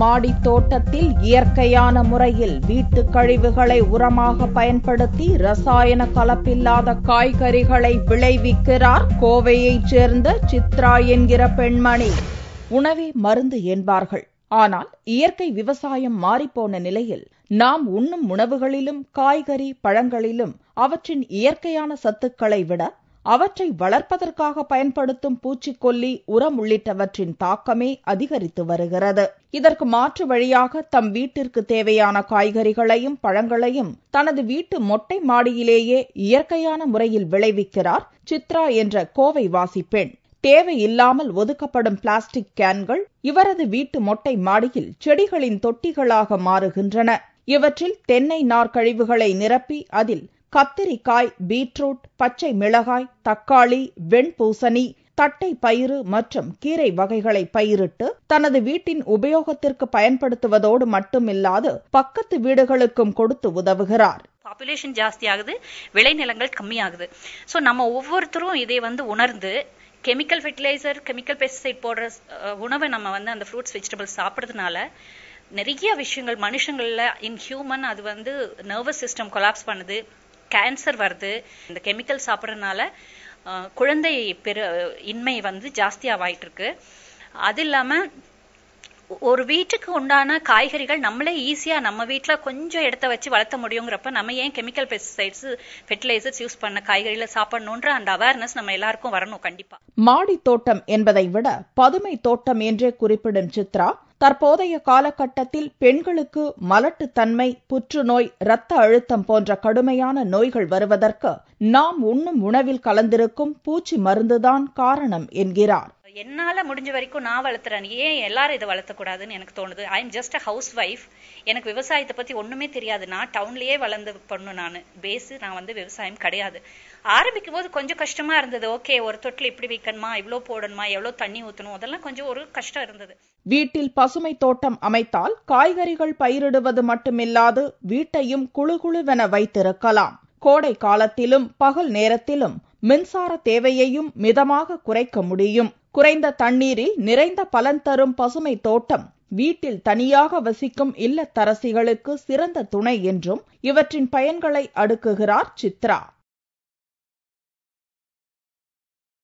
மாடி தோட்டத்தில் இயற்கையான முறையில் வீட்டு கழிவுகளை உரமாக பயன்படுத்தி ரசாயன கலப்பில்லாத காய்கறிகளை விளைவிக்கிறார் கோவையைச் சேர்ந்த சித்ரா என்கிற பெண்மணி. உணவே மருந்து என்பார்கள். ஆனால் இயற்கை விவசாயம் மாறிப்போன நிலையில் நாம் உண்ணும் உணவுகளிலும் காய்கறி பழங்களிலும் அவற்றின் இயற்கையான சத்துக்களை விட அவற்றை வளர்ப்பதற்காக பயன்படுத்தும் பூச்சிக்கொல்லி உரம் உள்ளிட்டவற்றின் தாக்கமே அதிகரித்து வருகிறது. இதற்கு மாற்று வழியாக தம் வீட்டிற்கு தேவையான காய்கறிகளையும் பழங்களையும் தனது வீட்டு மொட்டை மாடியிலேயே இயற்கையான முறையில் விளைவிக்கிறார் சித்ரா என்ற கோவை வாசி பெண். தேவையில்லாமல் ஒதுக்கப்படும் பிளாஸ்டிக் கேன்கள் இவரது வீட்டு மொட்டை மாடியில் செடிகளின் தொட்டிகளாக மாறுகின்றன. இவற்றில் தென்னை நார் கழிவுகளை நிரப்பி அதில் கத்திரிக்காய், பீட்ரூட், பச்சை மிளகாய், தக்காளி, வெண்பூசணி, தட்டை பயிறு மற்றும் கீரை வகைகளை பயிரிட்டு தனது வீட்டின் உபயோகத்திற்கு பயன்படுத்துவதோடு மட்டுமில்லாது பக்கத்து வீடுகளுக்கும் கொடுத்து உதவுகிறார். பாப்புலேஷன் ஜாஸ்தி ஆகுது, விளைநிலங்கள் கம்மியாகுது. ஸோ நம்ம ஒவ்வொருத்தரும் இதை உணர்ந்து கெமிக்கல் ஃபெர்டிலைசர், கெமிக்கல் பெஸ்டிசைட் போடுற உணவை நம்ம அந்த ஃப்ரூட்ஸ் வெஜிடபிள்ஸ் சாப்பிட்றதுனால நிறைய விஷயங்கள் மனுஷங்கள்ல ஹியூமன் அது நர்வஸ் சிஸ்டம் கொலாப்ஸ் பண்ணுது, கேன்சர் வருது. இந்த கெமிக்கல் சாப்பிட்றதுனால குழந்தை இன்மை ஜாஸ்தியாகிட்டு இருக்கு. அது இல்லாம ஒரு வீட்டுக்கு உண்டான காய்கறிகள் நம்மளே ஈஸியா நம்ம வீட்டுல கொஞ்சம் இடத்த வச்சு வளர்த்த முடியுங்கிறப்ப நம்ம ஏன் கெமிக்கல் பெஸ்டிசைட்ஸ் ஃபெர்டிலைசர்ஸ் யூஸ் பண்ண காய்கறிகளை சாப்பிடணுன்ற அந்த அவேர்னஸ் நம்ம எல்லாருக்கும் வரணும். கண்டிப்பா மாடி தோட்டம் என்பதை விட பதுமை தோட்டம் என்றே குறிப்பிடும் சித்ரா தற்போதைய காலகட்டத்தில் பெண்களுக்கு மலட்டுத்தன்மை, புற்றுநோய், இரத்த அழுத்தம் போன்ற கடுமையான நோய்கள் வருவதற்கு நாம் உண்ணும் உணவில் கலந்திருக்கும் பூச்சி மருந்துதான் காரணம் என்கிறார். என்னால முடிஞ்ச வரைக்கும் நான் வளர்த்துறேன், ஏன் எல்லாரும் இதை வளர்த்தக்கூடாதுன்னு எனக்கு தோணுது. I am just a house wife. எனக்கு விவசாயத்தை பத்தி ஒண்ணுமே தெரியாது. நான் டவுன்லயே வளர்ந்து பொண்ணு. நான் விவசாயம் கிடையாது. ஆரம்பிக்கும் போது கொஞ்சம் கஷ்டமா இருந்தது. ஓகே, ஒரு தொட்டில் இப்படி வைக்கணுமா, இவ்வளவு போடணுமா, எவ்வளவு தண்ணி ஊத்தணும், அதெல்லாம் கொஞ்சம் ஒரு கஷ்டம் இருந்தது. வீட்டில் பசுமை தோட்டம் அமைத்தால் காய்கறிகள் பயிரிடுவது மட்டுமில்லாது வீட்டையும் குளுகுளுவென வைத்திருக்கலாம். கோடை காலத்திலும் பகல் நேரத்திலும் மின்சார தேவையையும் மிதமாக குறைக்க முடியும். குறைந்த தண்ணீரில் நிறைந்த பலன் தரும் பசுமை தோட்டம் வீட்டில் தனியாக வசிக்கும் இல்லத்தரசிகளுக்கு சிறந்த துணை என்றும் இவற்றின் பயன்களை அடுக்குகிறார் சித்ரா.